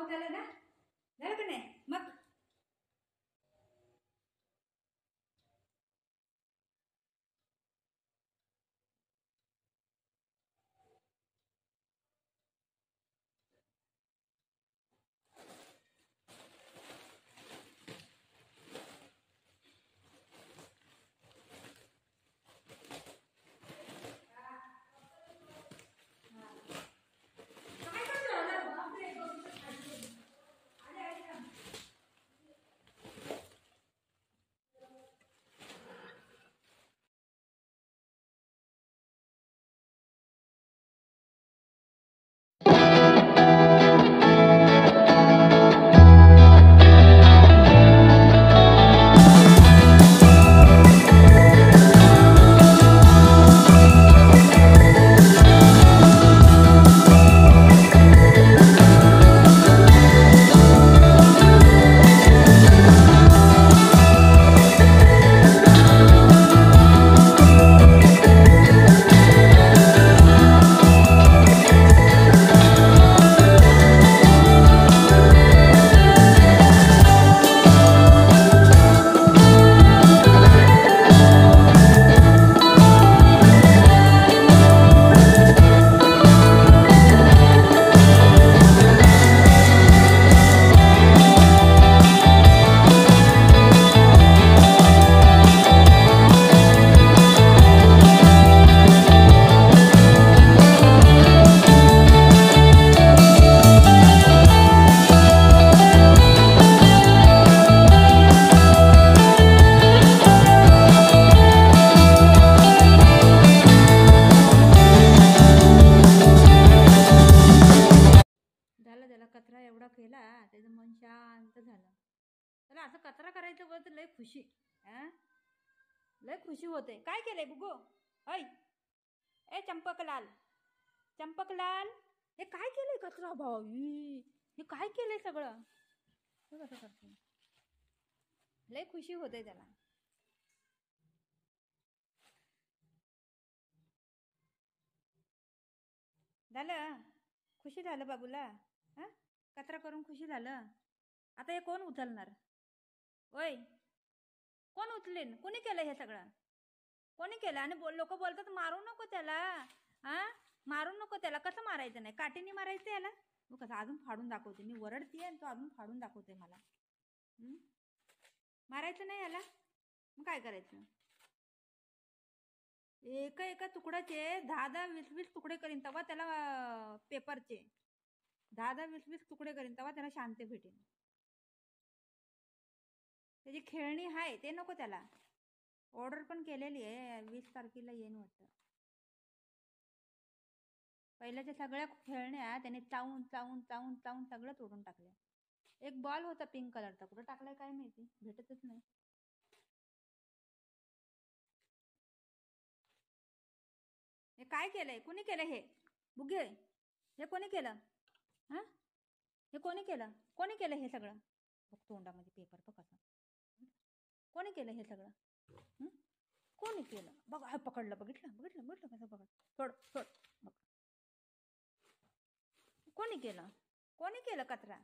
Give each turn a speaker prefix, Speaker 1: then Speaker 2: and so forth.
Speaker 1: झालं ना, झालं का नाही मग. झालं त्याला कचरा एवढा केला, त्याचं मन शांत झालं. त्याला असं कचरा करायचं बघ लय खुशी, लय खुशी होते. काय केलंय बुगो? ऐ ए चंपकलाल, चंपकलाल, हे काय केलंय कचरा भाई? हे काय केलंय सगळं? हे कसं करते? लय खुशी होते त्याला. झालं खुशी झालं बाबूला. हा, कचरा करून खुशी झालं. आता हे कोण उचलणार? ओय, कोण उचलेन? कोणी केलं हे सगळं? कोणी केलं? आणि लोक बोलतात मारू नको त्याला. हा, मारू नको त्याला. कसं मारायचं नाही? काठीने मारायचं याला. मग कसं अजून फाडून दाखवते मी. वरडतीये आणि तो अजून फाडून दाखवते मला. मारायचं नाही याला. मग काय करायचं? एका एका तुकड्याचे 10-10, 20-20 तुकडे करीन तेव्हा त्याला पेपरचे 10-10, 20-20 तुकडे करीन तेव्हा त्याला शांती भेटेल. त्याची खेळणी आहे ते नको त्याला. ऑर्डर पण केलेली आहे, 20 तारखेला येईन वाटतं. पहिल्याच्या सगळ्या खेळण्या त्याने चावून चावून चावून चावून सगळं तोडून टाकले. एक बॉल होता पिंक कलरचा, कुठं टाकलाय काय माहिती, भेटतच नाही. हे काय केलंय? कोणी केलं हे? बुगे, हे कोणी केलं? हा, हे कोणी केलं? कोणी केलं हे सगळं? बघ तोंडामध्ये पेपर बघ कसं. कोणी केलं हे सगळं? कोणी केलं? बघ, हा पकडलं. बघितलं बघितलं बघितलं कसं पकड. सोड सोड. बघ कोणी केलं? कोणी केलं कचरा?